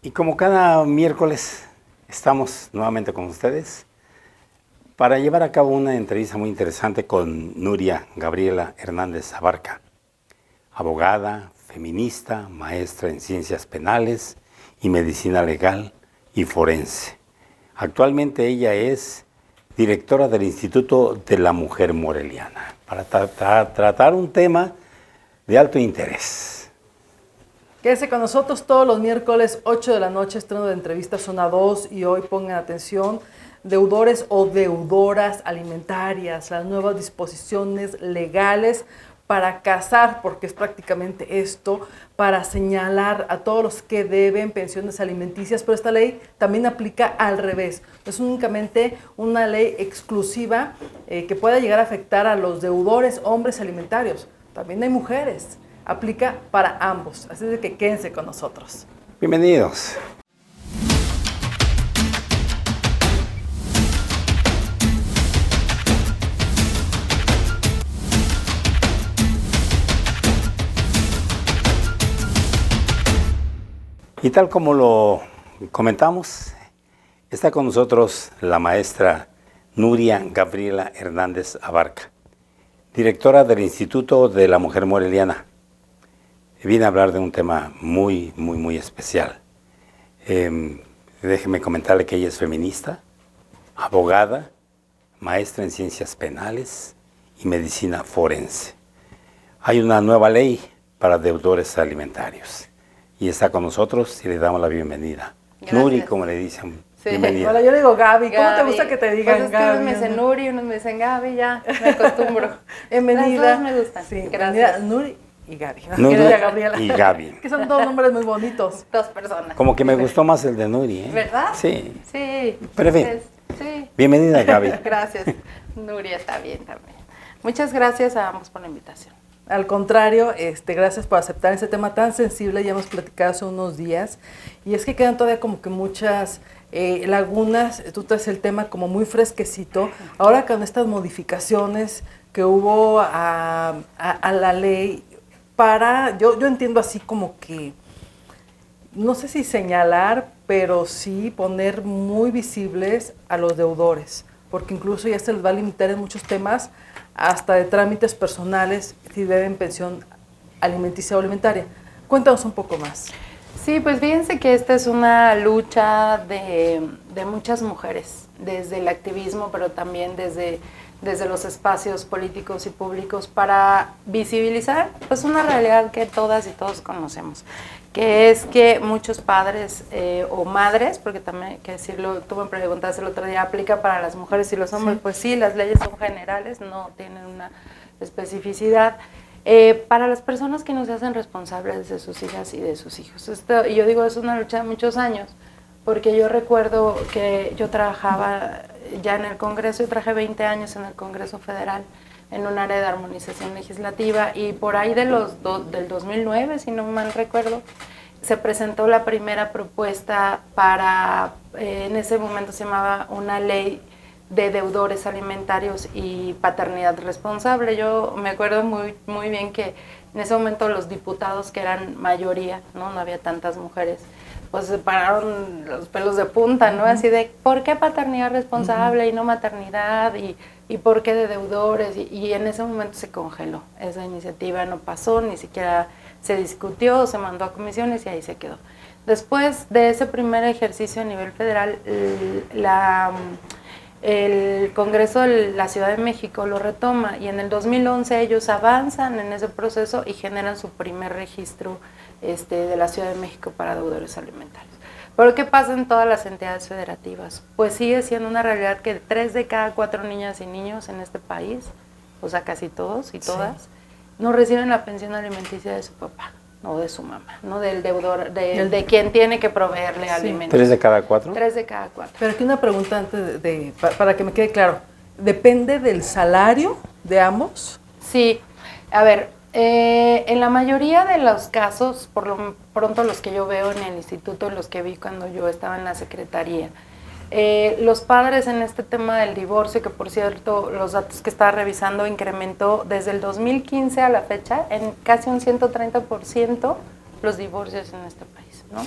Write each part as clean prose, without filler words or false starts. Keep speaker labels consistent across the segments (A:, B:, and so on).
A: Y como cada miércoles estamos nuevamente con ustedes para llevar a cabo una entrevista muy interesante con Nuria Gabriela Hernández Abarca, abogada, feminista, maestra en ciencias penales y medicina legal y forense. Actualmente ella es directora del Instituto de la Mujer Moreliana para tratar un tema de alto interés.
B: Quédese con nosotros todos los miércoles, 8 de la noche, estreno de entrevista Zona 2, y hoy pongan atención, deudores o deudoras alimentarias, las nuevas disposiciones legales para casar, porque es prácticamente esto, para señalar a todos los que deben pensiones alimenticias, pero esta ley también aplica al revés. No es únicamente una ley exclusiva que pueda llegar a afectar a los deudores hombres alimentarios, también hay mujeres. Aplica para ambos, así de que quédense con nosotros.
A: Bienvenidos. Y tal como lo comentamos, está con nosotros la maestra Nuria Gabriela Hernández Abarca, directora del Instituto de la Mujer Moreliana. Viene a hablar de un tema muy especial. Déjeme comentarle que ella es feminista, abogada, maestra en ciencias penales y medicina forense. Hay una nueva ley para deudores alimentarios y está con nosotros y le damos la bienvenida.
C: Gracias.
A: Nuri, como le dicen.
C: Sí.
A: Bienvenida.
B: Hola, yo le digo Gaby. ¿Cómo te gusta que te digan
C: pues es que
B: Gaby?
C: unos me dicen Nuri, unos me dicen Gaby, ya me acostumbro.
B: Bienvenida.
C: Las dos me gustan.
B: Sí,
C: Gracias.
B: Nuri y Gaby.
A: Nuri
B: Querida Gabriela.
A: y Gaby.
B: Que son dos nombres muy bonitos.
C: Dos personas.
A: Como que me gustó más el de Nuri, ¿eh?
C: ¿Verdad?
A: Sí.
C: Sí.
A: Pero en fin.
C: Sí.
A: Bienvenida, Gaby.
C: Gracias. Nuria está bien también. Muchas gracias a ambos por la invitación.
B: Al contrario, gracias por aceptar ese tema tan sensible, ya hemos platicado hace unos días, y es que quedan todavía como que muchas lagunas. Tú traes el tema como muy fresquecito, ahora con estas modificaciones que hubo a la ley, yo entiendo así como que, no sé si señalar, pero sí poner muy visibles a los deudores, porque incluso ya se les va a limitar en muchos temas, hasta de trámites personales, si deben pensión alimenticia o alimentaria. Cuéntanos un poco más.
C: Sí, pues fíjense que esta es una lucha de muchas mujeres, desde el activismo, pero también desde los espacios políticos y públicos, para visibilizar pues una realidad que todas y todos conocemos, que es que muchos padres o madres, porque también hay que decirlo, tú me preguntaste el otro día, ¿aplica para las mujeres y los hombres? Sí. Pues sí, las leyes son generales, no tienen una especificidad. Para las personas que no se hacen responsables de sus hijas y de sus hijos. Esto, y yo digo, es una lucha de muchos años, porque yo recuerdo que yo trabajaba ya en el Congreso, y trabajé 20 años en el Congreso Federal, en un área de armonización legislativa, y por ahí del 2009, si no mal recuerdo, se presentó la primera propuesta para, en ese momento se llamaba una ley de deudores alimentarios y paternidad responsable. Yo me acuerdo muy bien que en ese momento los diputados, que eran mayoría, no había tantas mujeres, pues se pararon los pelos de punta, ¿no? Así de, ¿por qué paternidad responsable y no maternidad? ¿Y por qué de deudores? Y en ese momento se congeló. Esa iniciativa no pasó, ni siquiera se discutió, se mandó a comisiones y ahí se quedó. Después de ese primer ejercicio a nivel federal, el Congreso de la Ciudad de México lo retoma, y en el 2011 ellos avanzan en ese proceso y generan su primer registro de la Ciudad de México para deudores alimentarios. ¿Pero qué pasa en todas las entidades federativas? Pues sigue siendo una realidad que 3 de cada 4 niñas y niños en este país, o sea casi todos y todas, sí, no reciben la pensión alimenticia de su papá, no de su mamá, no del deudor, de quien tiene que proveerle alimentos.
A: ¿3 de cada 4?
C: 3 de cada 4.
B: Pero aquí una pregunta antes para que me quede claro. ¿Depende del salario de ambos?
C: Sí, a ver, en la mayoría de los casos, por lo pronto los que yo veo en el instituto, los que vi cuando yo estaba en la secretaría, los padres en este tema del divorcio, que por cierto los datos que estaba revisando incrementó desde el 2015 a la fecha en casi un 130% los divorcios en este país, ¿no?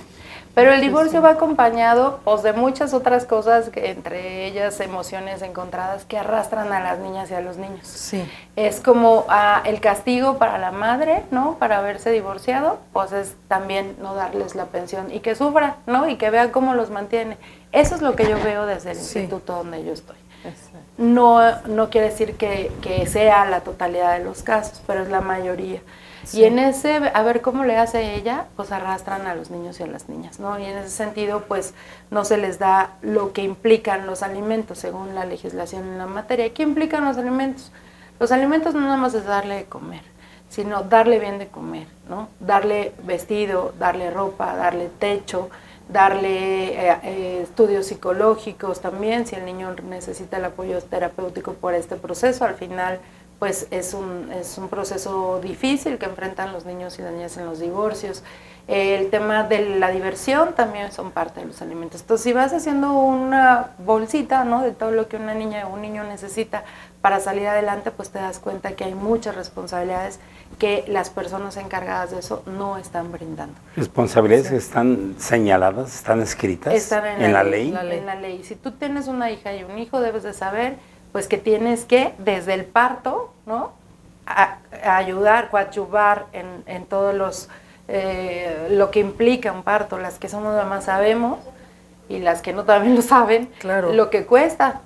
C: Pero el divorcio va acompañado pues, de muchas otras cosas, entre ellas emociones encontradas que arrastran a las niñas y a los niños.
B: Sí.
C: Es como el castigo para la madre, ¿no? Para haberse divorciado, pues es también no darles la pensión y que sufra, ¿no? Y que vean cómo los mantiene. Eso es lo que yo veo desde el instituto donde yo estoy.
B: Exacto.
C: No quiere decir que sea la totalidad de los casos, pero es la mayoría. Sí. Y en ese, a ver cómo le hace ella, pues arrastran a los niños y a las niñas, ¿no? Y en ese sentido, pues no se les da lo que implican los alimentos, según la legislación en la materia. ¿Qué implican los alimentos? Los alimentos no nada más es darle de comer, sino darle bien de comer, ¿no? Darle vestido, darle ropa, darle techo, darle estudios psicológicos también, si el niño necesita el apoyo terapéutico por este proceso. Al final, pues es un proceso difícil que enfrentan los niños y las niñas en los divorcios. El tema de la diversión también son parte de los alimentos. Entonces, si vas haciendo una bolsita, ¿no?, de todo lo que una niña o un niño necesita para salir adelante, pues te das cuenta que hay muchas responsabilidades que las personas encargadas de eso no están brindando.
A: ¿Responsabilidades que están señaladas, están escritas
C: están
A: en la ley?
C: En la ley. Si tú tienes una hija y un hijo, debes de saber pues que tienes que, desde el parto, ¿no?, a ayudar, coadyuvar en todos los lo que implica un parto. Las que somos mamás sabemos, y las que no también lo saben,
B: claro,
C: lo que cuesta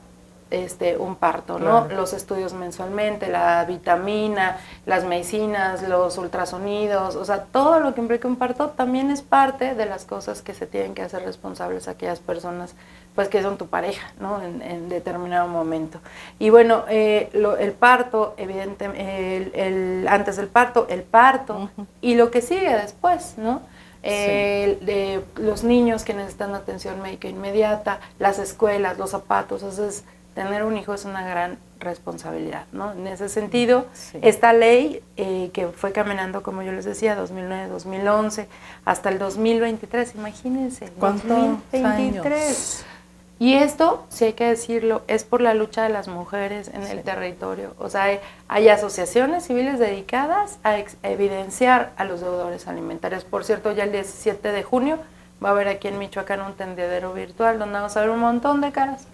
C: un parto, ¿no?
B: Claro.
C: Los estudios mensualmente, la vitamina, las medicinas, los ultrasonidos, o sea, todo lo que implica un parto también es parte de las cosas que se tienen que hacer responsables a aquellas personas, pues que son tu pareja, ¿no?, en determinado momento. Y bueno, el parto, evidentemente, antes del parto, el parto, y lo que sigue después, ¿no? De los niños que necesitan atención médica inmediata, las escuelas, los zapatos. Entonces, tener un hijo es una gran responsabilidad, ¿no? En ese sentido, esta ley que fue caminando, como yo les decía, 2009, 2011, hasta el 2023, imagínense,
B: ¿cuántos
C: 2023 años? Y esto, sí hay que decirlo, es por la lucha de las mujeres en el territorio. O sea, hay asociaciones civiles dedicadas a evidenciar a los deudores alimentarios. Por cierto, ya el 17 de junio va a haber aquí en Michoacán un tendedero virtual donde vamos a ver un montón de caras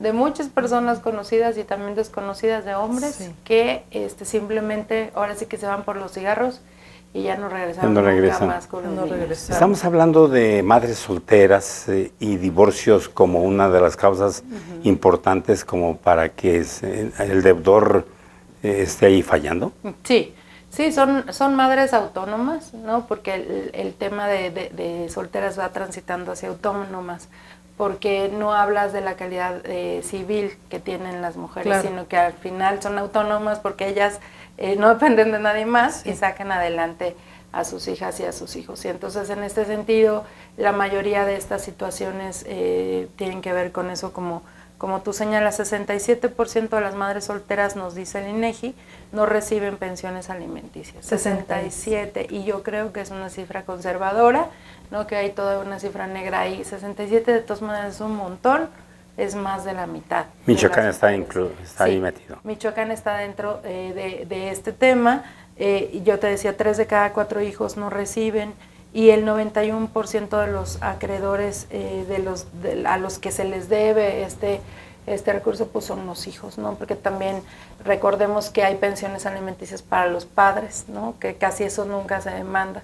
C: de muchas personas conocidas y también desconocidas, de hombres que simplemente ahora sí que se van por los cigarros y ya no regresaron nunca más con los niños.
A: Estamos hablando de madres solteras y divorcios como una de las causas importantes como para que el deudor esté ahí fallando.
C: Sí, son madres autónomas, ¿no? Porque el tema de solteras va transitando hacia autónomas, porque no hablas de la calidad civil que tienen las mujeres, sino que al final son autónomas porque ellas no dependen de nadie más y sacan adelante a sus hijas y a sus hijos. Y entonces, en este sentido, la mayoría de estas situaciones tienen que ver con eso, como tú señalas, 67% de las madres solteras, nos dice el INEGI, no reciben pensiones alimenticias. 67, y yo creo que es una cifra conservadora, no que hay toda una cifra negra ahí. 67 de todas maneras es un montón, es más de la mitad.
A: Michoacán está ahí metido.
C: Michoacán está dentro de este tema. Yo te decía, 3 de cada 4 hijos no reciben, y el 91% de los acreedores a los que se les debe este recurso, pues son los hijos, ¿no? Porque también recordemos que hay pensiones alimenticias para los padres, ¿no?, que casi eso nunca se demanda.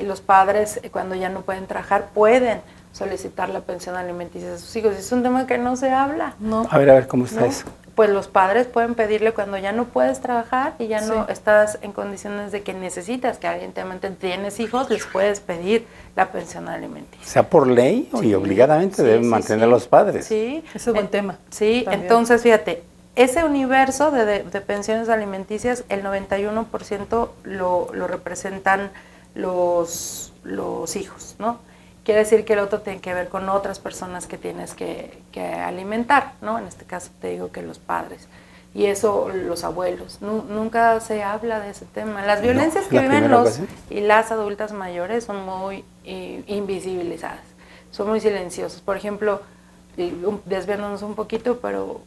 C: Los padres, cuando ya no pueden trabajar, pueden solicitar la pensión alimenticia de sus hijos. Es un tema que no se habla, ¿no?
A: A ver, ¿cómo está eso?
C: Pues los padres pueden pedirle cuando ya no puedes trabajar y ya no estás en condiciones de que necesitas que alguien te mantenga, tienes hijos, les puedes pedir la pensión alimenticia.
A: Sea por ley y obligadamente deben mantener a los padres.
C: Sí,
B: ese es un buen tema.
C: Sí, también. Entonces fíjate, ese universo de pensiones alimenticias, el 91% lo representan los hijos, ¿no? Quiere decir que el otro tiene que ver con otras personas que tienes que alimentar, ¿no? En este caso te digo que los padres. Y eso, los abuelos. Nunca se habla de ese tema. Las violencias que viven los y las adultas mayores son muy invisibilizadas, son muy silenciosas. Por ejemplo, desviándonos un poquito, pero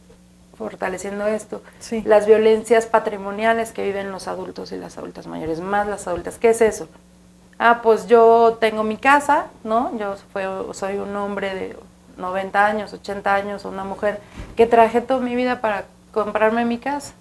C: fortaleciendo esto, las violencias patrimoniales que viven los adultos y las adultas mayores, más las adultas. ¿Qué es eso? Pues yo tengo mi casa, ¿no? Yo soy un hombre de 90 años, 80 años, una mujer que trabajé toda mi vida para comprarme mi casa.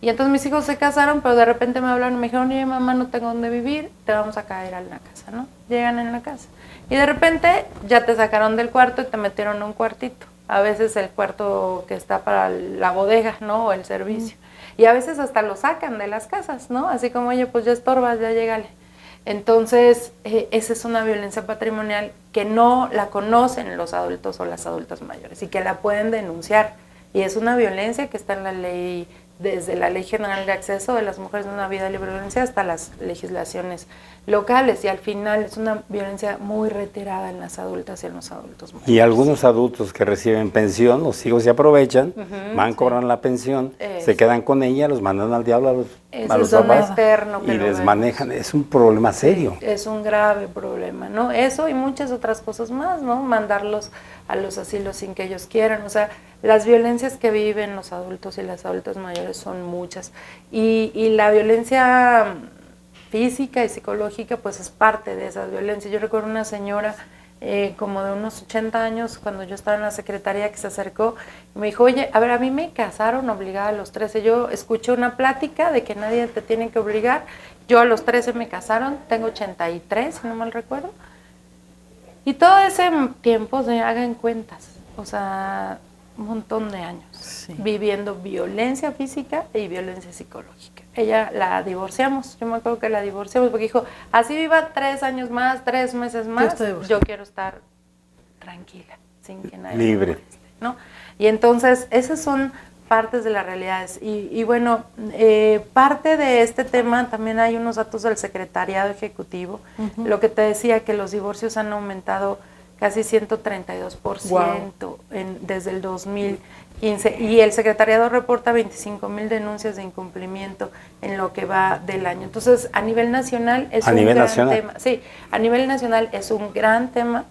C: Y entonces mis hijos se casaron, pero de repente me hablaron y me dijeron, oye, mamá, no tengo dónde vivir, te vamos a caer en la casa, ¿no? Llegan en la casa. Y de repente ya te sacaron del cuarto y te metieron en un cuartito. A veces el cuarto que está para la bodega, ¿no? O el servicio. Y a veces hasta lo sacan de las casas, ¿no? Así como, oye, pues ya estorbas, ya llégale. Entonces, esa es una violencia patrimonial que no la conocen los adultos o las adultas mayores y que la pueden denunciar. Y es una violencia que está en la ley, desde la Ley General de Acceso de las Mujeres a una Vida Libre de Violencia hasta las legislaciones locales. Y al final es una violencia muy reiterada en las adultas y en los adultos mayores.
A: Y algunos adultos que reciben pensión, los hijos se aprovechan, van, cobran la pensión, se quedan con ella, los mandan al diablo a los papás y les manejan. Es un problema serio.
C: Es un grave problema, ¿no? Eso y muchas otras cosas más, ¿no? Mandarlos a los asilos sin que ellos quieran. O sea, las violencias que viven los adultos y las adultas mayores son muchas. Y la violencia física y psicológica pues es parte de esas violencias. Yo recuerdo una señora como de unos 80 años cuando yo estaba en la secretaría que se acercó y me dijo, oye, a ver, a mí me casaron obligada a los 13. Yo escuché una plática de que nadie te tiene que obligar. Yo a los 13 me casaron, tengo 83, si no mal recuerdo. Y todo ese tiempo, hagan cuentas, o sea, un montón de años viviendo violencia física y violencia psicológica. Ella la divorciamos, yo me acuerdo que la divorciamos porque dijo, así viva 3 años más, 3 meses más, yo quiero estar tranquila, sin que nadie
A: libre,
C: me moleste, ¿no? Y entonces esas son partes de las realidades. Y bueno, parte de este tema también hay unos datos del Secretariado Ejecutivo, lo que te decía que los divorcios han aumentado casi 132% desde el 2015 y el secretariado reporta 25,000 denuncias de incumplimiento en lo que va del año. Entonces, a nivel nacional es un gran tema. Sí, a nivel nacional es un gran tema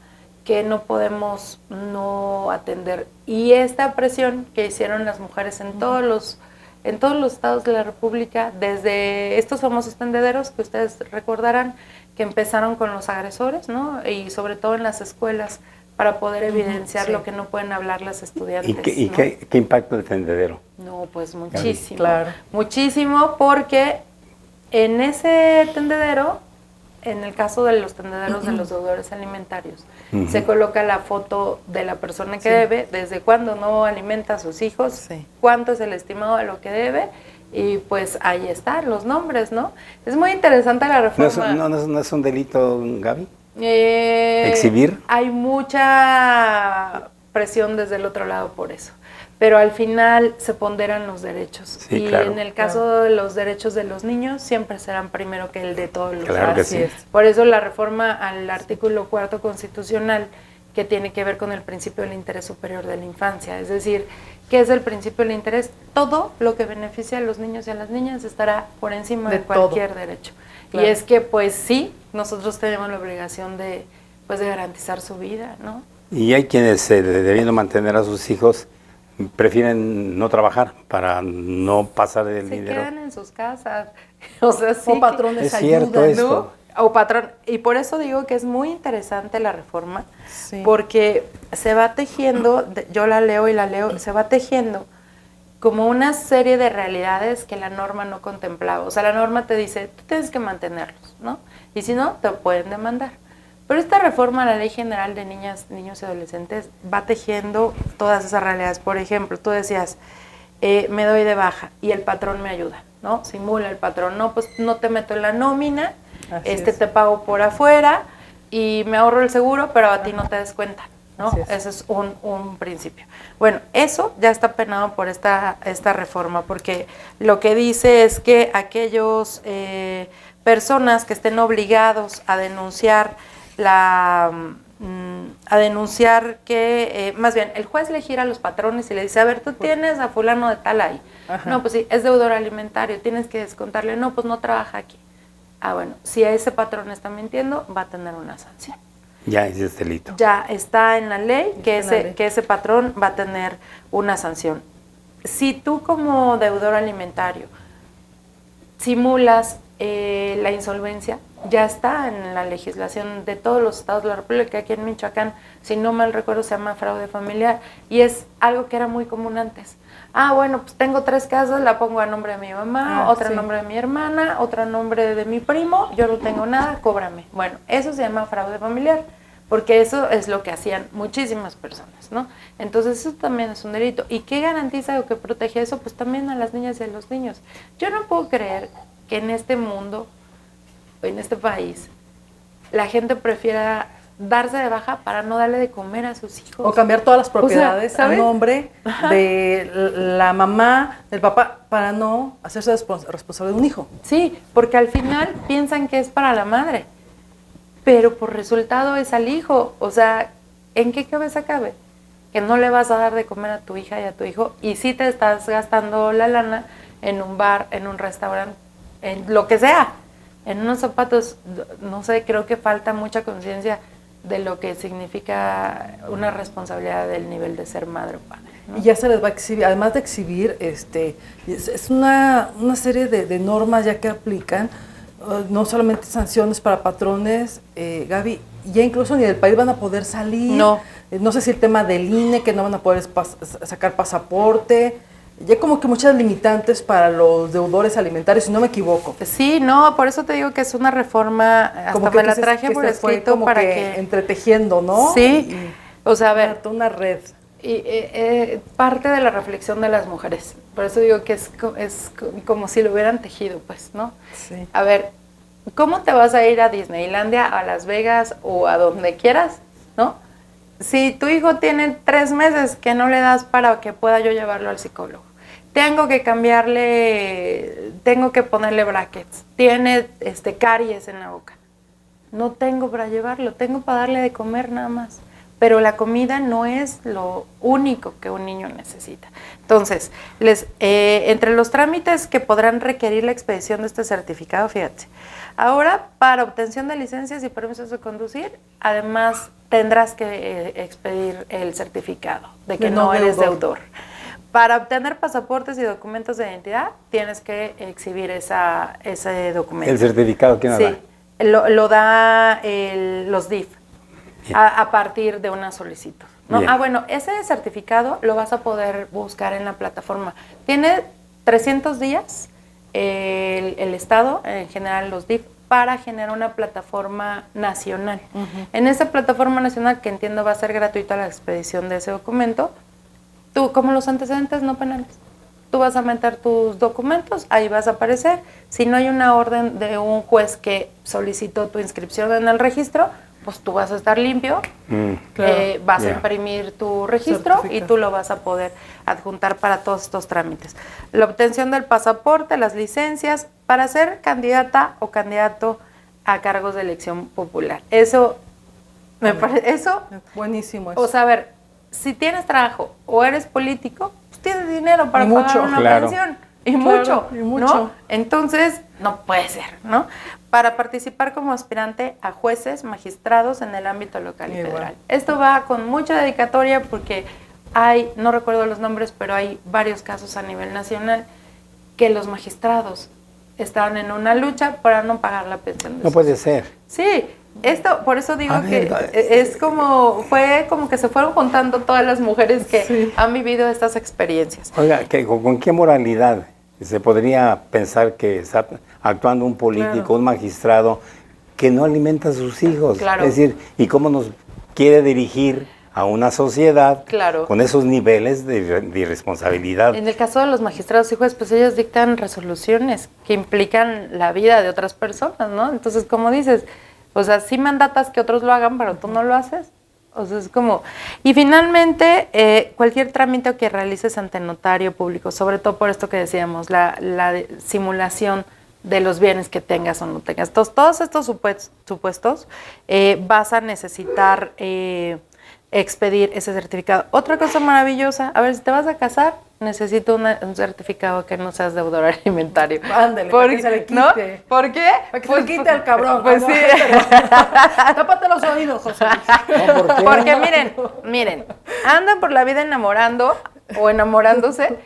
C: que no podemos no atender. Y esta presión que hicieron las mujeres en todos los estados de la República, desde estos famosos tendederos que ustedes recordarán, que empezaron con los agresores, ¿no? Y sobre todo en las escuelas, para poder evidenciar lo que no pueden hablar las estudiantes.
A: ¿Y qué impacto el tendedero?
C: No, pues muchísimo.
B: Claro.
C: Muchísimo, porque en ese tendedero, en el caso de los tendederos de los deudores alimentarios, se coloca la foto de la persona que debe, desde cuándo no alimenta a sus hijos, cuánto es el estimado de lo que debe, y pues ahí están los nombres, ¿no? Es muy interesante la reforma.
A: ¿No es un delito, Gaby? ¿Exhibir?
C: Hay mucha presión desde el otro lado por eso, pero al final se ponderan los derechos.
A: Sí,
C: y
A: claro,
C: en el caso de los derechos de los niños siempre serán primero que el de todos los
A: claro que sí.
C: Por eso la reforma al artículo 4º constitucional, que tiene que ver con el principio del interés superior de la infancia, es decir, ¿qué es el principio del interés? Todo lo que beneficia a los niños y a las niñas estará por encima de cualquier derecho. Claro. Y es que, pues sí, nosotros tenemos la obligación de garantizar su vida, ¿no?
A: Y hay quienes, debiendo mantener a sus hijos, prefieren no trabajar para no pasar el dinero.
C: Se quedan en sus casas. O sea, sí.
B: O patrones
A: ayudan,
C: ¿no? O patrón. Y por eso digo que es muy interesante la reforma, porque se va tejiendo, yo la leo y la leo, se va tejiendo como una serie de realidades que la norma no contemplaba. O sea, la norma te dice, tú tienes que mantenerlos, ¿no? Y si no, te pueden demandar. Pero esta reforma a la Ley General de Niñas, Niños y Adolescentes va tejiendo todas esas realidades. Por ejemplo, tú decías, me doy de baja y el patrón me ayuda, ¿no? Simula el patrón, no, pues no te meto en la nómina, te pago por afuera y me ahorro el seguro, pero a ti no te des cuenta, ¿no? Ese es un principio. Bueno, eso ya está penado por esta reforma, porque lo que dice es que aquellos personas que estén obligados a denunciar que, más bien, el juez le gira a los patrones y le dice, a ver, tú tienes a fulano de tal ahí. No, pues sí, es deudor alimentario, tienes que descontarle. No, pues no trabaja aquí. Ah, bueno, si a ese patrón está mintiendo, va a tener una sanción.
A: Ya es delito.
C: Ya está en la ley que ese patrón va a tener una sanción. Si tú como deudor alimentario simulas la insolvencia ya está en la legislación de todos los estados de la República. Aquí en Michoacán, si no mal recuerdo, se llama fraude familiar y es algo que era muy común antes. Bueno, pues tengo 3 casas, la pongo a nombre de mi mamá, otra a nombre de mi hermana, otra a nombre de mi primo, yo no tengo nada, cóbrame. Bueno, eso se llama fraude familiar, porque eso es lo que hacían muchísimas personas, ¿no? Entonces eso también es un delito. ¿Y qué garantiza o qué protege eso? Pues también a las niñas y a los niños. Yo no puedo creer que en este mundo, en este país, la gente prefiera darse de baja para no darle de comer a sus hijos.
B: O cambiar todas las propiedades a
C: ¿sabes?
B: nombre de la mamá, del papá, para no hacerse responsable de un hijo.
C: Sí, porque al final piensan que es para la madre, pero por resultado es al hijo. O sea, ¿en qué cabeza cabe? Que no le vas a dar de comer a tu hija y a tu hijo, y sí te estás gastando la lana en un bar, en un restaurante, en lo que sea, en unos zapatos. No sé, creo que falta mucha conciencia de lo que significa una responsabilidad del nivel de ser madre o padre, ¿no?
B: Y ya se les va a exhibir, además de exhibir, es una serie de normas ya que aplican, no solamente sanciones para patrones, Gaby, ya incluso ni del país van a poder salir.
C: No.
B: No sé si el tema del INE, que no van a poder sacar pasaporte, ya como que muchas limitantes para los deudores alimentarios, si no me equivoco.
C: Sí, no, por eso te digo que es una reforma, hasta
B: Como
C: me la traje por escrito
B: como
C: para
B: que entretejiendo, ¿no?
C: Sí, o sea, a ver,
B: una red.
C: y, parte de la reflexión de las mujeres, por eso digo que es como si lo hubieran tejido, pues, ¿no?
B: Sí.
C: A ver, ¿cómo te vas a ir a Disneylandia, a Las Vegas o a donde quieras, ¿no? Si tu hijo tiene 3 meses que no le das para que pueda yo llevarlo al psicólogo, tengo que ponerle brackets, tiene caries en la boca, no tengo para llevarlo, tengo para darle de comer nada más. Pero la comida no es lo único que un niño necesita. Entonces, entre los trámites que podrán requerir la expedición de este certificado, fíjate, ahora para obtención de licencias y permisos de conducir, además tendrás que expedir el certificado de que no eres deudor. Para obtener pasaportes y documentos de identidad, tienes que exhibir ese documento.
A: ¿El certificado quién lo da?
C: Sí, lo da los DIF. A partir de una solicitud, ¿no? Bueno, ese certificado lo vas a poder buscar en la plataforma. Tiene 300 días el Estado, en general los DIF, para generar una plataforma nacional. En esa plataforma nacional, que entiendo va a ser gratuita la expedición de ese documento, tú, como los antecedentes no penales, tú vas a meter tus documentos, ahí vas a aparecer. Si no hay una orden de un juez que solicitó tu inscripción en el registro, pues tú vas a estar limpio, vas a imprimir tu registro y tú lo vas a poder adjuntar para todos estos trámites. La obtención del pasaporte, las licencias, para ser candidata o candidato a cargos de elección popular. Eso, me parece, eso...
B: Buenísimo eso.
C: O sea, a ver, si tienes trabajo o eres político, pues tienes dinero para pagar una pensión. Y mucho, ¿no? Entonces, no puede ser, ¿no? Para participar como aspirante a jueces, magistrados en el ámbito local y federal. Esto va con mucha dedicatoria porque hay, no recuerdo los nombres, pero hay varios casos a nivel nacional que los magistrados estaban en una lucha para no pagar la pensión.
A: No puede ser.
C: Sí, esto, por eso digo fue como que se fueron juntando todas las mujeres que han vivido estas experiencias.
A: Oiga, ¿con qué moralidad se podría pensar que está actuando un político, un magistrado, que no alimenta a sus hijos?
C: Claro.
A: Es decir, ¿y cómo nos quiere dirigir a una sociedad con esos niveles de irresponsabilidad?
C: En el caso de los magistrados y jueces, pues ellos dictan resoluciones que implican la vida de otras personas, ¿no? Entonces, como dices, o sea, sí mandatas que otros lo hagan, pero tú no lo haces. O sea, es como... Y finalmente, cualquier trámite que realices ante notario público, sobre todo por esto que decíamos, la simulación de los bienes que tengas o no tengas. Todos estos supuestos vas a necesitar expedir ese certificado. Otra cosa maravillosa, a ver, si te vas a casar, necesito un certificado que no seas deudor alimentario.
B: Ándale, para que se le quite.
C: ¿No? ¿Por qué?
B: Para que se le quite al cabrón.
C: Pues sí.
B: Tápate los oídos, José.
A: No, ¿por qué?
C: Porque miren, andan por la vida enamorando o enamorándose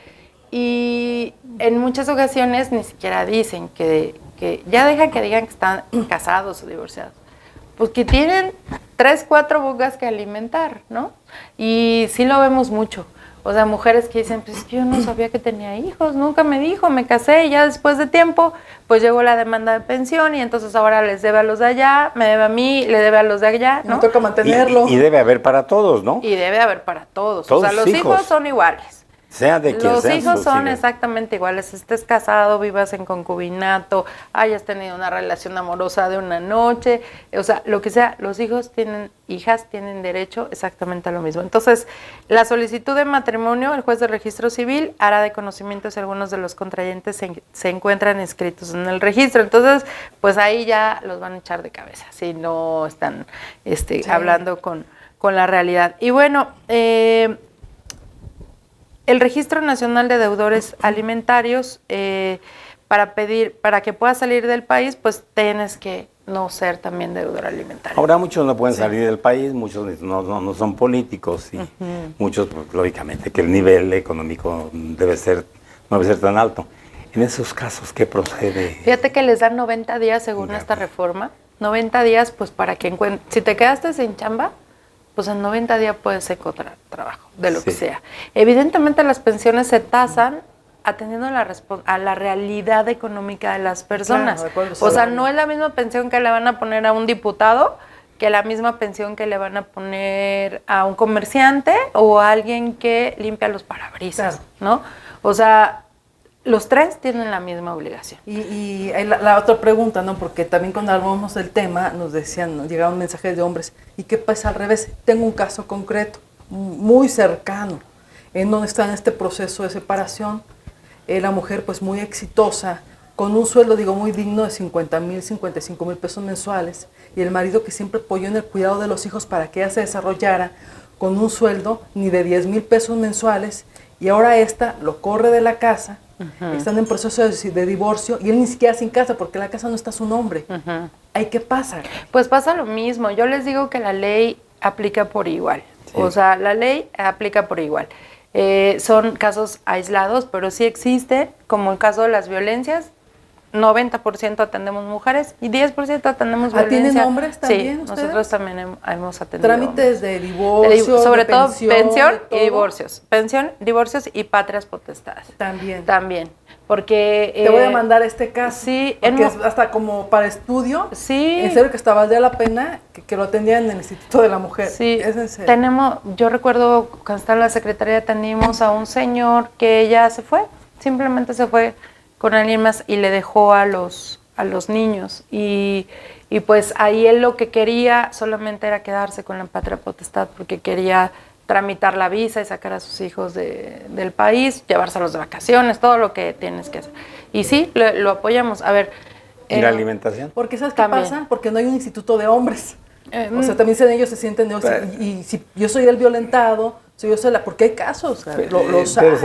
C: y en muchas ocasiones ni siquiera dicen que que ya deja que digan que están casados o divorciados, pues que tienen 3, 4 bocas que alimentar, ¿no? Y sí lo vemos mucho. O sea, mujeres que dicen, pues yo no sabía que tenía hijos, nunca me dijo, me casé y ya después de tiempo, pues llegó la demanda de pensión y entonces ahora les debe a los de allá, me debe a mí, le debe a los de allá, ¿no?
B: Me toca mantenerlo.
A: Y debe haber para todos, ¿no?
C: Y debe haber para todos.
A: Todos
C: o sea, los hijos son iguales.
A: Sea de quien
C: Los
A: sean
C: hijos
A: sus
C: son
A: hijos.
C: exactamente iguales. Estés casado, vivas en concubinato, hayas tenido una relación amorosa de una noche, o sea, lo que sea, los hijos tienen, hijas tienen derecho exactamente a lo mismo. Entonces, la solicitud de matrimonio, el juez de registro civil hará de conocimiento si algunos de los contrayentes se encuentran inscritos en el registro. Entonces, pues ahí ya los van a echar de cabeza, si no están hablando con la realidad. Y bueno, el Registro Nacional de Deudores Alimentarios, para que puedas salir del país, pues tienes que no ser también deudor alimentario.
A: Ahora muchos no pueden salir del país, muchos no son políticos y muchos, pues, lógicamente, que el nivel económico no debe ser tan alto. En esos casos, ¿qué procede?
C: Fíjate que les dan 90 días según esta reforma. 90 días, pues para que si te quedaste sin chamba, pues en 90 días puedes encontrar trabajo, de lo que sea. Evidentemente las pensiones se tasan atendiendo a la realidad económica de las personas.
B: Claro,
C: o sea, no es la misma pensión que le van a poner a un diputado que la misma pensión que le van a poner a un comerciante o a alguien que limpia los parabrisas, ¿no? O sea, los tres tienen la misma obligación.
B: Y la otra pregunta, ¿no? Porque también cuando hablamos del tema nos decían, llegaban mensajes de hombres, ¿y qué pasa al revés? Tengo un caso concreto, muy cercano, en donde está en este proceso de separación, la mujer pues muy exitosa, con un sueldo, digo, muy digno de 50,000, 55,000 pesos mensuales, y el marido que siempre apoyó en el cuidado de los hijos para que ella se desarrollara, con un sueldo ni de 10,000 pesos mensuales, y ahora esta lo corre de la casa. Están en proceso de divorcio y él ni siquiera sin casa porque la casa no está a su nombre. ¿Ahí qué pasa?
C: Pues pasa lo mismo. Yo les digo que la ley aplica por igual. Sí. O sea, la ley aplica por igual. Son casos aislados, pero sí existe, como el caso de las violencias. 90% atendemos mujeres y 10% atendemos violencia.
B: ¿Tienen hombres también
C: ustedes?
B: Nosotros
C: también hemos atendido.
B: Trámites de divorcio,
C: sobre todo pensión
B: y
C: divorcios. Pensión, divorcios y patrias potestades. También. Porque
B: te voy a mandar este caso.
C: Sí,
B: porque es hasta como para estudio.
C: Sí.
B: En serio que hasta valdría la pena que lo atendieran en el Instituto de la Mujer.
C: Sí.
B: Es en serio.
C: Yo recuerdo cuando estaba en la secretaría atendimos a un señor que ella se fue, simplemente se fue con alguien más y le dejó a los niños y pues ahí él lo que quería solamente era quedarse con la patria potestad porque quería tramitar la visa y sacar a sus hijos del país, llevárselos de vacaciones, todo lo que tienes que hacer. Y sí, lo apoyamos. A ver.
A: ¿Y la alimentación?
B: Porque ¿sabes qué pasa? Porque no hay un instituto de hombres. O sea, también ellos se sienten, y si yo soy el violentado, si yo soy porque hay casos,
A: pero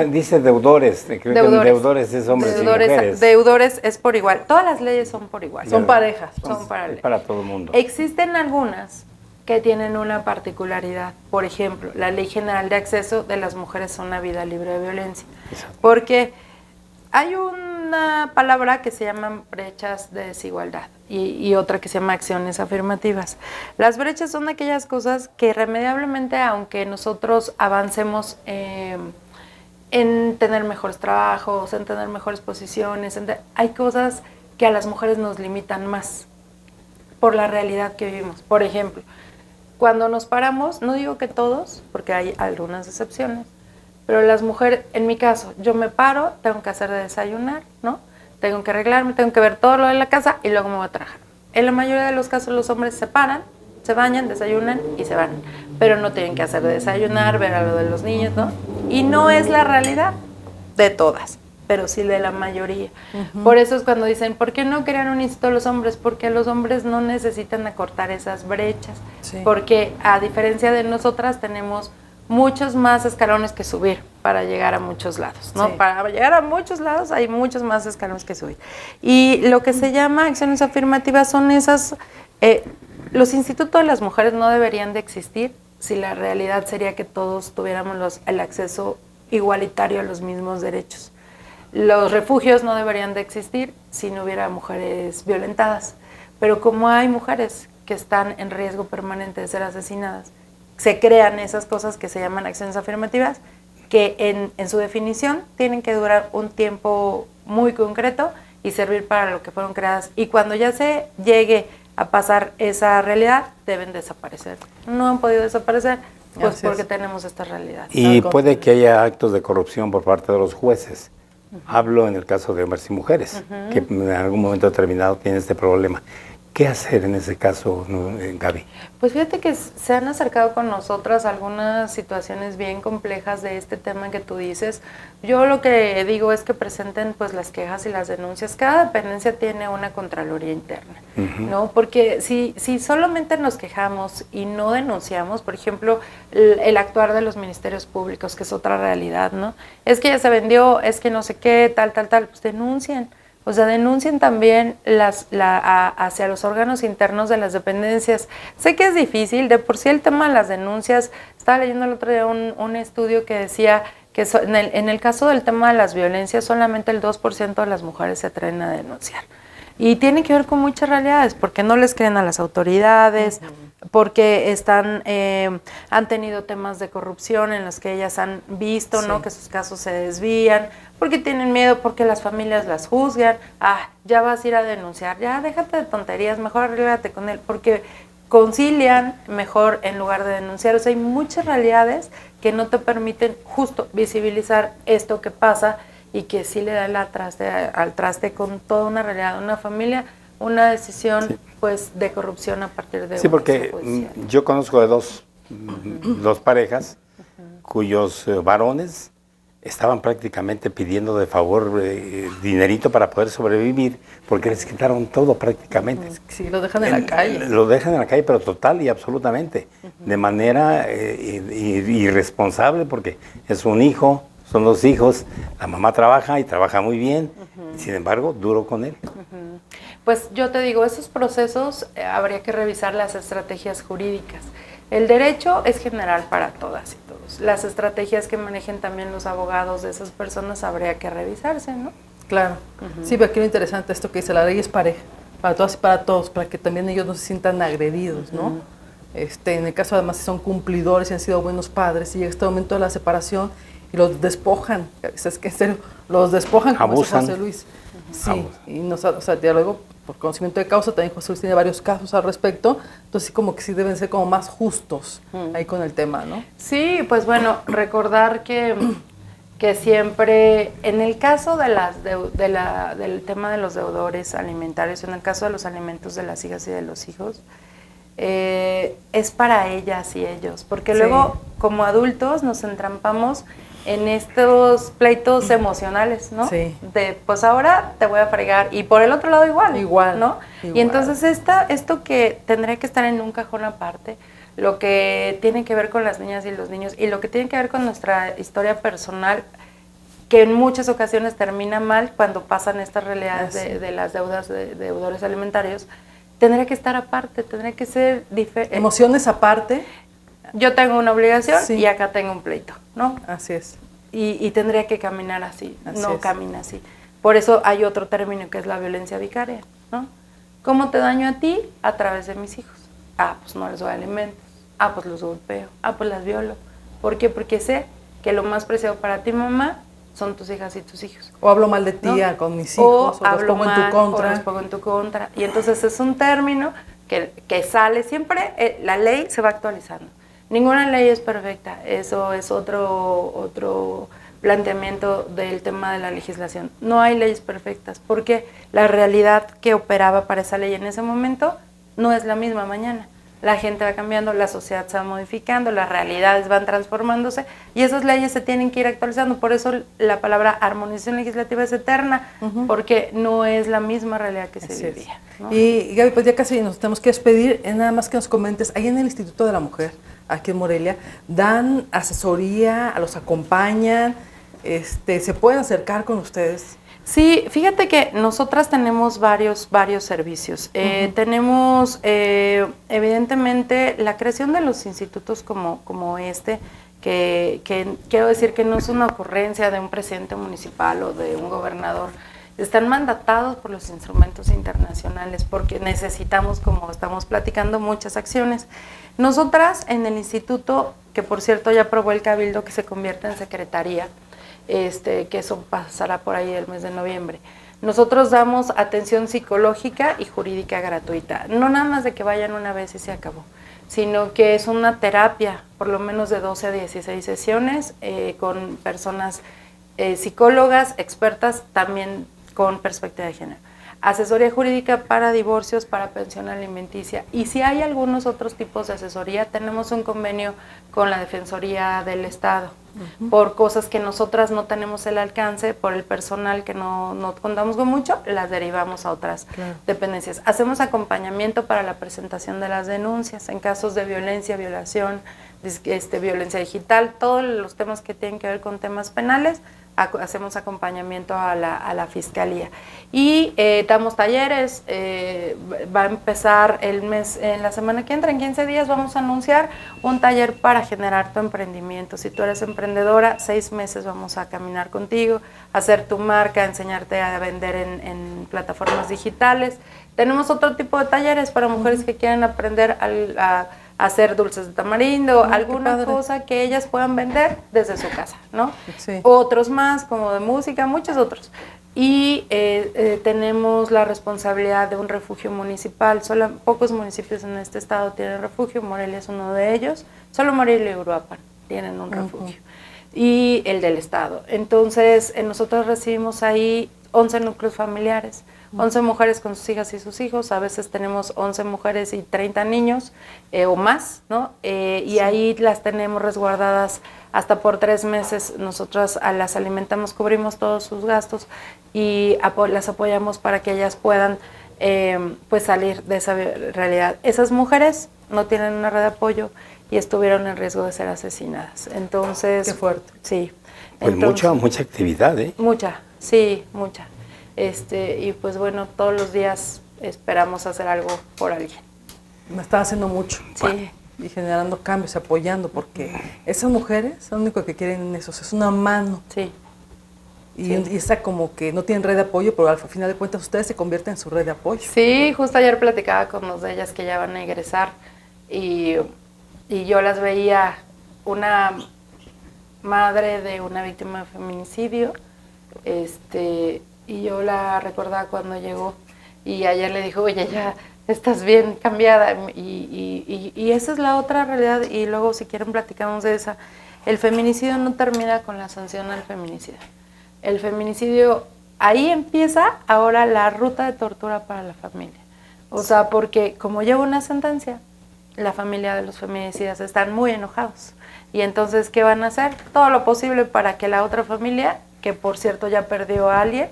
A: dice deudores, creo que deudores es hombres y mujeres.
C: Deudores es por igual, todas las leyes son por igual.
B: Son parejas.
C: Son
A: para todo el mundo.
C: Existen algunas que tienen una particularidad, por ejemplo, la Ley General de Acceso de las Mujeres a una Vida Libre de Violencia, porque hay una palabra que se llama brechas de desigualdad y otra que se llama acciones afirmativas. Las brechas son aquellas cosas que irremediablemente, aunque nosotros avancemos en tener mejores trabajos, en tener mejores posiciones, hay cosas que a las mujeres nos limitan más por la realidad que vivimos. Por ejemplo, cuando nos paramos, no digo que todos, porque hay algunas excepciones, pero las mujeres, en mi caso, yo me paro, tengo que hacer de desayunar, ¿no? Tengo que arreglarme, tengo que ver todo lo de la casa y luego me voy a trabajar. En la mayoría de los casos los hombres se paran, se bañan, desayunan y se van. Pero no tienen que hacer de desayunar, ver a lo de los niños, ¿no? Y no es la realidad de todas, pero sí de la mayoría. Por eso es cuando dicen, ¿por qué no crean un instituto los hombres? Porque los hombres no necesitan acortar esas brechas. Sí. Porque a diferencia de nosotras tenemos muchos más escalones que subir para llegar a muchos lados, ¿no? Sí. Para llegar a muchos lados hay muchos más escalones que subir. Y lo que se llama acciones afirmativas son esas... los institutos de las mujeres no deberían de existir si la realidad sería que todos tuviéramos el acceso igualitario a los mismos derechos. Los refugios no deberían de existir si no hubiera mujeres violentadas. Pero como hay mujeres que están en riesgo permanente de ser asesinadas, se crean esas cosas que se llaman acciones afirmativas, que en su definición tienen que durar un tiempo muy concreto y servir para lo que fueron creadas. Y cuando ya se llegue a pasar esa realidad, deben desaparecer. No han podido desaparecer, pues porque tenemos esta realidad.
A: Y puede que haya actos de corrupción por parte de los jueces. Hablo en el caso de hombres y mujeres, que en algún momento determinado tienen este problema. ¿Qué hacer en ese caso, Gaby?
C: Pues fíjate que se han acercado con nosotras algunas situaciones bien complejas de este tema que tú dices. Yo lo que digo es que presenten pues las quejas y las denuncias. Cada dependencia tiene una contraloría interna, ¿no? Porque si solamente nos quejamos y no denunciamos, por ejemplo, el actuar de los ministerios públicos, que es otra realidad, ¿no? Es que ya se vendió, es que no sé qué, tal, pues denuncien. O sea, denuncien también hacia los órganos internos de las dependencias. Sé que es difícil, de por sí el tema de las denuncias, estaba leyendo el otro día un estudio que decía que en el caso del tema de las violencias, solamente el 2% de las mujeres se atreven a denunciar. Y tiene que ver con muchas realidades, porque no les creen a las autoridades, porque han tenido temas de corrupción en los que ellas han visto, ¿no? Que sus casos se desvían, porque tienen miedo, porque las familias las juzgan. Ya vas a ir a denunciar, ya déjate de tonterías, mejor arréglate con él, porque concilian mejor en lugar de denunciar. O sea, hay muchas realidades que no te permiten justo visibilizar esto que pasa y que sí le da al traste con toda una realidad, una familia, una decisión pues de corrupción a partir de
A: sí, porque yo conozco de dos parejas cuyos varones estaban prácticamente pidiendo de favor dinerito para poder sobrevivir, porque les quitaron todo prácticamente.
B: Sí, lo dejan en la calle.
A: Lo dejan en la calle, pero total y absolutamente, de manera irresponsable, porque es un hijo, son dos hijos, la mamá trabaja y trabaja muy bien, sin embargo, duro con él.
C: Pues yo te digo, esos procesos habría que revisar las estrategias jurídicas. El derecho es general para todas y todos. Las estrategias que manejen también los abogados de esas personas habría que revisarse, ¿no?
B: Claro. Sí, pero aquí lo interesante esto que dice, la ley es pareja, para todas y para todos, para que también ellos no se sientan agredidos, ¿no? En el caso además si son cumplidores y han sido buenos padres, y llega este momento de la separación y los despojan, es que en serio, los despojan como
A: abusan.
B: José Luis. Sí, y o sea, ya luego, por conocimiento de causa, también José Luis tiene varios casos al respecto, entonces sí como que sí deben ser como más justos ahí con el tema, ¿no?
C: Sí, pues bueno, recordar que siempre, en el caso del tema de los deudores alimentarios, en el caso de los alimentos de las hijas y de los hijos, es para ellas y ellos, porque luego como adultos nos entrampamos en estos pleitos emocionales, ¿no?
B: Sí.
C: De, pues ahora te voy a fregar, y por el otro lado igual, ¿no?
B: Igual.
C: Y entonces esto que tendría que estar en un cajón aparte, lo que tiene que ver con las niñas y los niños, y lo que tiene que ver con nuestra historia personal, que en muchas ocasiones termina mal cuando pasan estas realidades de las deudas de deudores alimentarios, tendría que estar aparte, tendría que ser diferente.
B: Emociones aparte.
C: Yo tengo una obligación y acá tengo un pleito, ¿no?
B: Así es.
C: Y tendría que caminar así, camina así. Por eso hay otro término que es la violencia vicaria, ¿no? ¿Cómo te daño a ti? A través de mis hijos. Pues no les doy alimentos. Pues los golpeo. Pues las violo. ¿Por qué? Porque sé que lo más preciado para ti, mamá, son tus hijas y tus hijos.
B: O hablo mal de tía, ¿no? Con mis hijos,
C: o los
B: pongo en tu contra.
C: O los pongo en tu contra. Y entonces es un término que sale siempre, la ley se va actualizando. Ninguna ley es perfecta, eso es otro planteamiento del tema de la legislación. No hay leyes perfectas, porque la realidad que operaba para esa ley en ese momento no es la misma mañana. La gente va cambiando, la sociedad se va modificando, las realidades van transformándose y esas leyes se tienen que ir actualizando. Por eso la palabra armonización legislativa es eterna, porque no es la misma realidad que se vivía, ¿no? Y
B: Gaby, pues ya casi nos tenemos que despedir, nada más que nos comentes, ahí en el Instituto de la Mujer, aquí en Morelia, ¿dan asesoría, los acompañan, se pueden acercar con ustedes?
C: Sí, fíjate que nosotras tenemos varios servicios. Tenemos, evidentemente, la creación de los institutos como este, que quiero decir que no es una ocurrencia de un presidente municipal o de un gobernador, están mandatados por los instrumentos internacionales porque necesitamos, como estamos platicando, muchas acciones. Nosotras en el instituto, que por cierto ya aprobó el Cabildo que se convierta en secretaría, que eso pasará por ahí el mes de noviembre. Nosotros damos atención psicológica y jurídica gratuita, no nada más de que vayan una vez y se acabó, sino que es una terapia, por lo menos de 12 a 16 sesiones, con personas psicólogas, expertas, también con perspectiva de género. Asesoría jurídica para divorcios, para pensión alimenticia, y si hay algunos otros tipos de asesoría, tenemos un convenio con la Defensoría del Estado, por cosas que nosotras no tenemos el alcance, por el personal que no contamos con mucho, las derivamos a otras dependencias. Hacemos acompañamiento para la presentación de las denuncias en casos de violencia, violación, violencia digital, todos los temas que tienen que ver con temas penales. Hacemos acompañamiento a la Fiscalía y damos talleres. Va a empezar el mes, en la semana que entra, en 15 días vamos a anunciar un taller para generar tu emprendimiento. Si tú eres emprendedora, 6 meses vamos a caminar contigo, hacer tu marca, enseñarte a vender en plataformas digitales. Tenemos otro tipo de talleres para mujeres que quieren aprender a hacer dulces de tamarindo, alguna cosa que ellas puedan vender desde su casa, ¿no? Sí. Otros más, como de música, muchos otros. Y tenemos la responsabilidad de un refugio municipal. Solo pocos municipios en este estado tienen refugio, Morelia es uno de ellos, solo Morelia y Uruapan tienen un refugio. Y el del estado. Entonces, nosotros recibimos ahí 11 núcleos familiares, 11 mujeres con sus hijas y sus hijos, a veces tenemos 11 mujeres y 30 niños o más, ¿no? Y ahí las tenemos resguardadas hasta por 3 meses. Nosotras las alimentamos, cubrimos todos sus gastos y las apoyamos para que ellas puedan pues salir de esa realidad. Esas mujeres no tienen una red de apoyo y estuvieron en riesgo de ser asesinadas. Entonces,
B: qué fuerte.
C: Sí.
A: Pues entonces, mucha actividad, ¿eh?
C: Mucha, sí, mucha. Y pues bueno, todos los días esperamos hacer algo por alguien.
B: Me está haciendo mucho.
C: Sí.
B: Y generando cambios, apoyando, porque esas mujeres, lo único que quieren eso es una mano.
C: Sí.
B: Y esa como que no tienen red de apoyo, pero al final de cuentas ustedes se convierten en su red de apoyo.
C: Sí, justo ayer platicaba con dos de ellas que ya van a egresar y yo las veía, una madre de una víctima de feminicidio, y yo la recordaba cuando llegó y ayer le dijo, oye, ya estás bien cambiada, y esa es la otra realidad. Y luego si quieren platicamos de esa. El feminicidio no termina con la sanción al feminicida. El feminicidio, ahí empieza ahora la ruta de tortura para la familia. O sea, porque como lleva una sentencia, la familia de los feminicidas están muy enojados. Y entonces, ¿qué van a hacer? Todo lo posible para que la otra familia, que por cierto ya perdió a alguien,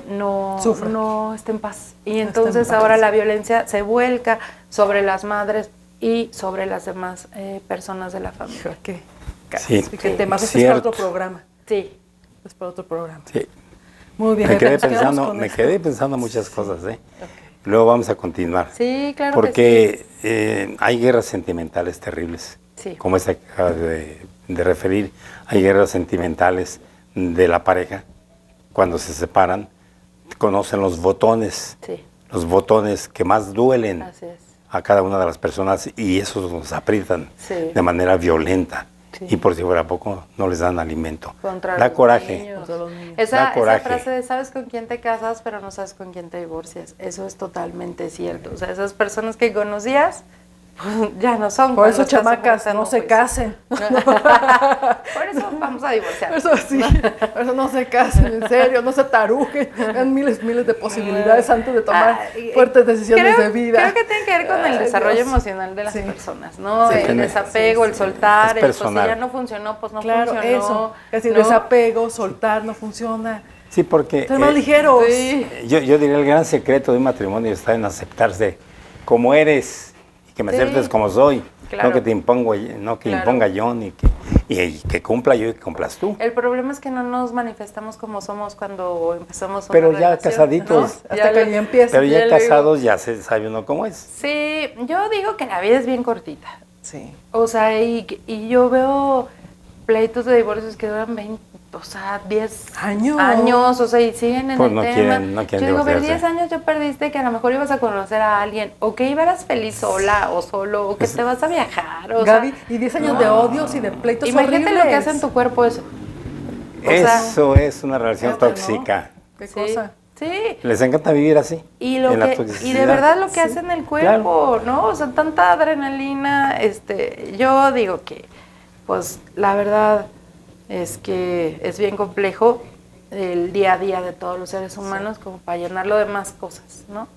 C: no esté en paz. Y entonces ahora la violencia se vuelca sobre las madres y sobre las demás personas de la familia.
B: ¿Qué
A: tema?
B: Este es para otro programa.
C: Sí.
B: Es para otro programa.
A: Sí.
B: Muy bien.
A: Me quedé pensando muchas cosas, ¿eh? Okay. Luego vamos a continuar.
C: Sí, claro.
A: Porque sí. Hay guerras sentimentales terribles.
C: Sí.
A: Como esta que acabas de referir. Hay guerras sentimentales de la pareja. Cuando se separan, conocen los botones.
C: Sí.
A: Los botones que más duelen
C: a
A: cada una de las personas, y esos nos aprietan de manera violenta. Sí. Y por si fuera poco, no les dan alimento. Da coraje.
C: Esa frase de sabes con quién te casas, pero no sabes con quién te divorcias. Eso es totalmente cierto. O sea, esas personas que conocías, pues, ya no son.
B: Por eso, chamacas, no se casen.
C: Por eso vamos a divorciar.
B: Eso sí, por eso no se casen, en serio, no se tarujen. Hay miles de posibilidades antes de tomar fuertes decisiones de vida.
C: Creo que tiene que ver con el desarrollo emocional de las personas, ¿no? Sí, el desapego, el soltar, pues si ya no funcionó, pues no funcionó.
B: Eso, es decir, desapego, soltar, no funciona.
A: Sí, porque...
B: Ser más ligeros.
A: Yo diría el gran secreto de un matrimonio está en aceptarse como eres. Que me aceptes como soy, no que te imponga yo, ni que cumpla yo y que cumplas tú.
C: El problema es que no nos manifestamos como somos cuando empezamos
A: una relación. Ya casaditos.
B: ¿No? Hasta que ya empieza.
A: Pero ya casados ya se sabe uno cómo es.
C: Sí, yo digo que la vida es bien cortita.
B: Sí.
C: O sea, y yo veo pleitos de divorcios que duran o sea, 10
B: ¿Años?
C: años, o sea, y siguen en
A: Pues
C: el
A: no
C: tema.
A: quieren
C: Yo digo, a ver,
A: divorciarse.
C: 10 años ya perdiste, que a lo mejor ibas a conocer a alguien, o que ibas feliz sola o solo, o que te vas a viajar, o
B: Gaby,
C: sea,
B: y 10 años de odios y de pleitos
C: imagínate
B: horribles.
C: lo que hace en tu cuerpo eso. O sea,
A: Eso es una relación
B: fíjate, ¿no?
A: tóxica.
B: ¿Qué
C: sí,
B: cosa?
C: sí.
A: Les encanta vivir así.
C: Y
A: en la
C: y de
A: toxicidad.
C: verdad lo que hace en el cuerpo, ¿no? O sea, tanta adrenalina, yo digo que, pues, la verdad es que es bien complejo el día a día de todos los seres humanos como para llenarlo de más cosas, ¿no?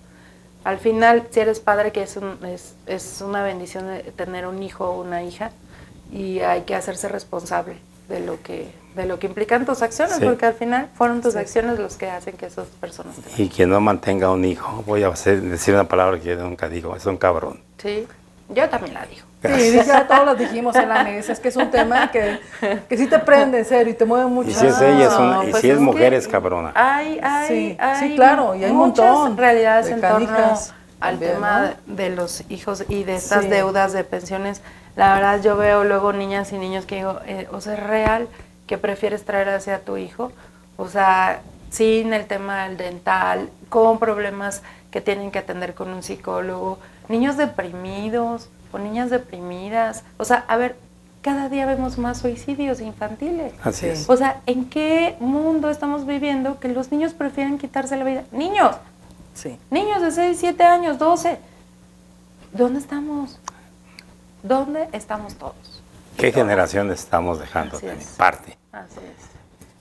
C: Al final, si eres padre, que es una bendición de tener un hijo o una hija, y hay que hacerse responsable de lo que implican tus acciones,
A: Sí.
C: porque al final fueron tus acciones los que hacen que esas personas te
A: Y quien no mantenga un hijo, voy a decir una palabra que yo nunca digo, es un cabrón.
C: Sí, yo también la digo.
B: Sí, ya todos los dijimos en la mesa, es que es un tema que sí te prende en serio y te mueve mucho.
A: Y si es ella,
C: No,
A: y
C: pues
A: si es
C: es
A: mujer,
C: que
A: es cabrona.
B: Sí, sí, claro, y hay un
C: muchas
B: montón
C: realidades
B: de
C: en torno
B: canijas
C: al
B: también,
C: tema
B: ¿no?
C: de los hijos y de estas
B: Sí.
C: deudas de pensiones. La verdad, yo veo luego niñas y niños que digo, o sea, ¿es real que prefieres traer hacia tu hijo? O sea, sin el tema del dental, con problemas que tienen que atender con un psicólogo, niños deprimidos o niñas deprimidas. O sea, a ver, cada día vemos más suicidios infantiles.
A: Así
B: Sí.
A: es.
C: O sea, ¿en qué mundo estamos viviendo que los niños prefieren quitarse la vida? Niños de 6, 7 años, 12. ¿Dónde estamos? ¿Dónde estamos todos?
A: ¿Qué generación estamos dejando
C: Así
A: de mi
C: es.
A: parte?
C: Así es.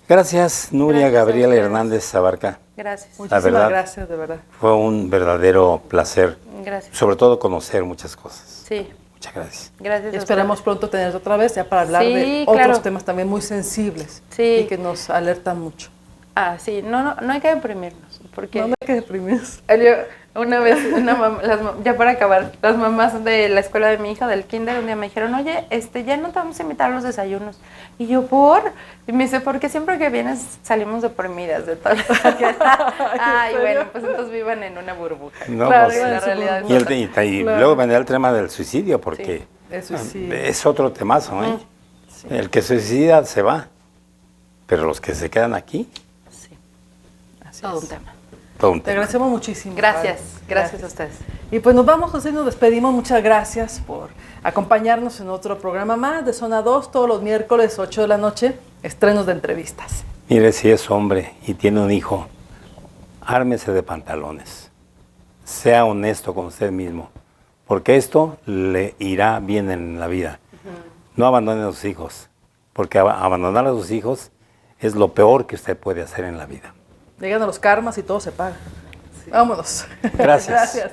A: Gracias, Nuria
C: Gracias a
A: Gabriela
C: ustedes.
A: Hernández Abarca.
C: Gracias.
B: Muchísimas
A: verdad.
B: gracias, de verdad.
A: Fue un verdadero placer,
C: Gracias.
A: sobre todo conocer muchas cosas.
C: Sí,
A: Muchas gracias.
C: gracias.
B: Y
C: a
B: esperamos
C: ustedes.
B: pronto tenerte otra vez ya para hablar
C: Sí,
B: de
C: claro.
B: otros temas también muy sensibles
C: Sí.
B: y que nos alertan mucho.
C: Ah, sí, no hay que deprimirnos, porque
B: No hay que deprimirse.
C: una vez, ya para acabar, las mamás de la escuela de mi hija, del kinder, un día me dijeron, oye, ya no te vamos a invitar a los desayunos. Y yo, y me dice, porque siempre que vienes salimos deprimidas de todo. Ay, bueno, pues entonces vivan en una burbuja.
A: No,
C: Claro,
A: pues,
C: la realidad es
A: Y,
C: otra.
A: y
B: Claro.
A: luego vendrá el tema del suicidio, porque
B: Eso sí.
A: es otro temazo, ¿eh? El que suicida se va, pero los que se quedan aquí,
C: Sí,
B: Así
C: todo
B: es.
C: un tema.
A: todo un
B: Te
A: tema.
B: agradecemos muchísimo.
C: Gracias,
B: Gaby.
C: gracias a ustedes.
B: Y pues nos vamos, José, nos despedimos. Muchas gracias por acompañarnos en otro programa más de Zona 2, todos los miércoles, 8 de la noche, estrenos de entrevistas.
A: Mire, si es hombre y tiene un hijo, ármese de pantalones. Sea honesto con usted mismo, porque esto le irá bien en la vida. No abandone a sus hijos, porque abandonar a sus hijos es lo peor que usted puede hacer en la vida.
B: Llegan a los karmas y todo se paga. Vámonos.
A: Gracias.
B: Gracias.